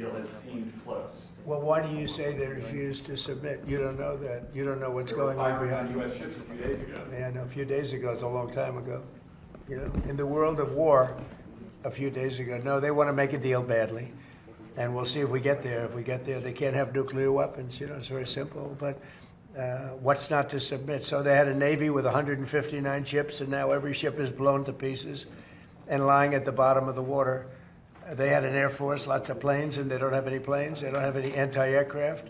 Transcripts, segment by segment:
deal has seemed close. Well, why do you say they refused to submit? You don't know that. You don't know what's going on behind. There were 500 U.S. ships a few days ago. Yeah, no, a few days ago is a long time ago. You know, in the world of war, a few days ago, no, they want to make a deal badly, and we'll see if we get there. If we get there, they can't have nuclear weapons. You know, it's very simple. But what's not to submit? So they had a Navy with 159 ships, and now every ship is blown to pieces and lying at the bottom of the water. They had an Air Force, lots of planes, and they don't have any planes. They don't have any anti-aircraft.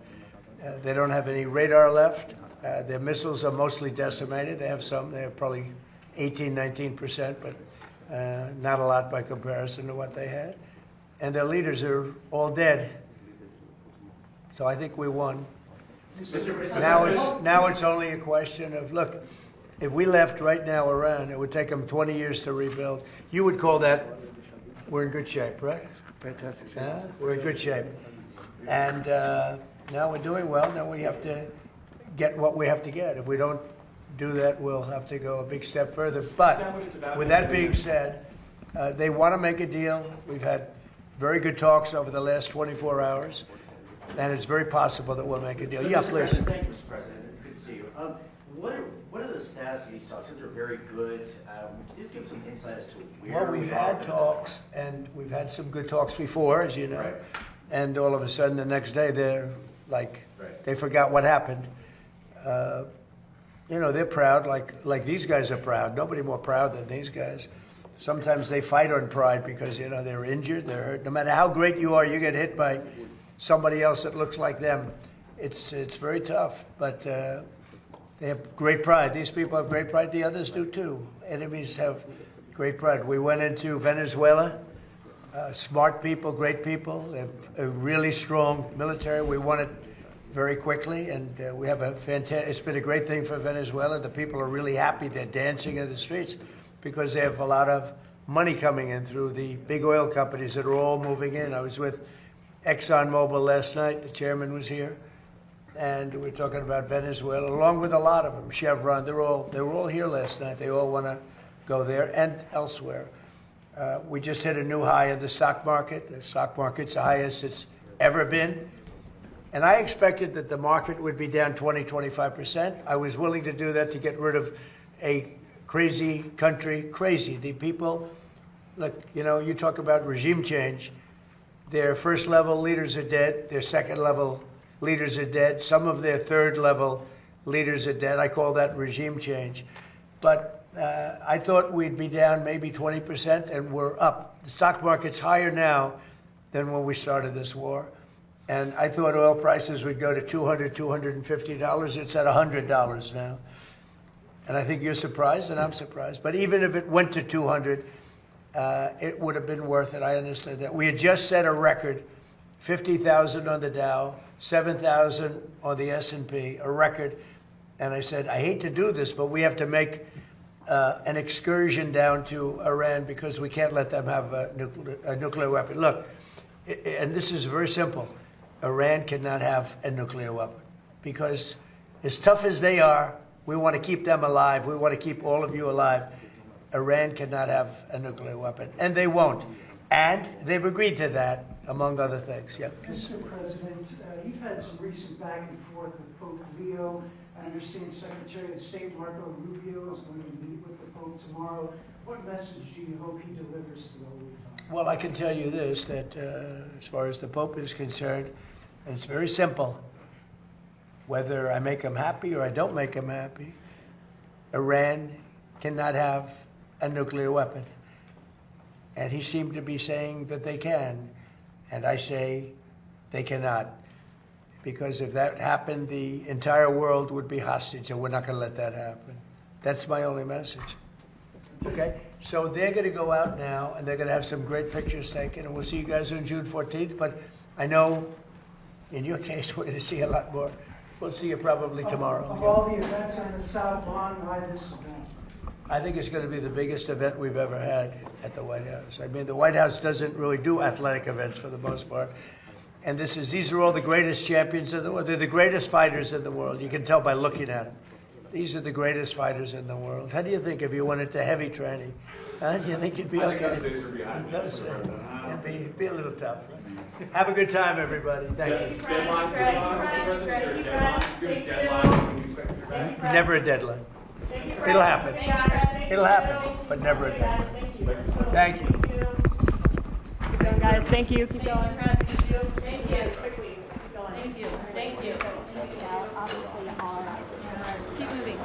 They don't have any radar left. Their missiles are mostly decimated. They have some. They have probably 18, 19%, but not a lot by comparison to what they had. And their leaders are all dead. So I think we won. Now it's only a question of, look, if we left right now Iran, it would take them 20 years to rebuild. You would call that we're in good shape, right? Fantastic shape. We're in good shape. And now we're doing well. Now we have to get what we have to get. If we don't do that, we'll have to go a big step further. But with that being said, they want to make a deal. We've had very good talks over the last 24 hours, and it's very possible that we'll make a deal. So, Yeah, Mr. please. President, thank you, Mr. President. Good to see you. What are the status of these talks? They're very good. Just give some insight as to where Well, we've we are had in this talks, talk. and we've had some good talks before, as you know. Right. And all of a sudden, the next day, they're like, Right. they forgot what happened. You know, they're proud, like these guys are proud. Nobody more proud than these guys. Sometimes they fight on pride because, you know, they're injured, they're hurt. No matter how great you are, you get hit by somebody else that looks like them. It's very tough, but they have great pride. These people have great pride. The others do too. Enemies have great pride. We went into Venezuela. Smart people, great people. They have a really strong military. We won it very quickly, and we have a fantastic. It's been a great thing for Venezuela. The people are really happy. They're dancing in the streets because they have a lot of money coming in through the big oil companies that are all moving in. I was with ExxonMobil last night. The chairman was here. And we're talking about Venezuela, along with a lot of them. Chevron, they were all here last night. They all want to go there and elsewhere. We just hit a new high in the stock market. The stock market's the highest it's ever been. And I expected that the market would be down 20, 25%. I was willing to do that to get rid of a crazy country. Crazy. The people, look, you know, you talk about regime change. Their first level leaders are dead. Their second level leaders are dead. Some of their third level leaders are dead. I call that regime change. But I thought we'd be down maybe 20%, and we're up. The stock market's higher now than when we started this war. And I thought oil prices would go to $200, $250. It's at $100 now. And I think you're surprised, and I'm surprised. But even if it went to 200, it would have been worth it. I understand that. We had just set a record, 50,000 on the Dow, 7,000 on the S&P, a record. And I said, I hate to do this, but we have to make an excursion down to Iran because we can't let them have a nuclear weapon. Look, and this is very simple. Iran cannot have a nuclear weapon because as tough as they are, we want to keep them alive. We want to keep all of you alive. Iran cannot have a nuclear weapon, and they won't. And they've agreed to that, among other things. Yeah. Mr. President, you've had some recent back and forth with Pope Leo. I understand Secretary of State Marco Rubio is going to meet with the Pope tomorrow. What message do you hope he delivers to the Holy Father? Well, I can tell you this, that as far as the Pope is concerned, and it's very simple. Whether I make him happy or I don't make him happy, Iran cannot have a nuclear weapon. And he seemed to be saying that they can. And I say they cannot. Because if that happened, the entire world would be hostage, and we're not going to let that happen. That's my only message. Okay? So they're going to go out now, and they're going to have some great pictures taken, and we'll see you guys on June 14th. But I know, in your case, we're going to see a lot more. We'll see you probably tomorrow. Of all the events on the South Lawn, why this event? I think it's going to be the biggest event we've ever had at the White House. I mean, the White House doesn't really do athletic events for the most part. And these are all the greatest champions in the world. They're the greatest fighters in the world. You can tell by looking at them. These are the greatest fighters in the world. How do you think if you went into heavy training? Do you think you'd be okay? I think those days are behind me. It'd be a little tough. Right? Have a good time, everybody. Thank you. Deadline for the Council President, or deadline, give a deadline when you expect to be back? Never a deadline. It'll happen. It'll happen, but never a deadline. Thank you. Keep going, guys. Thank you. Keep going. Thank you. Thank you. Thank you. Obviously, Keep moving.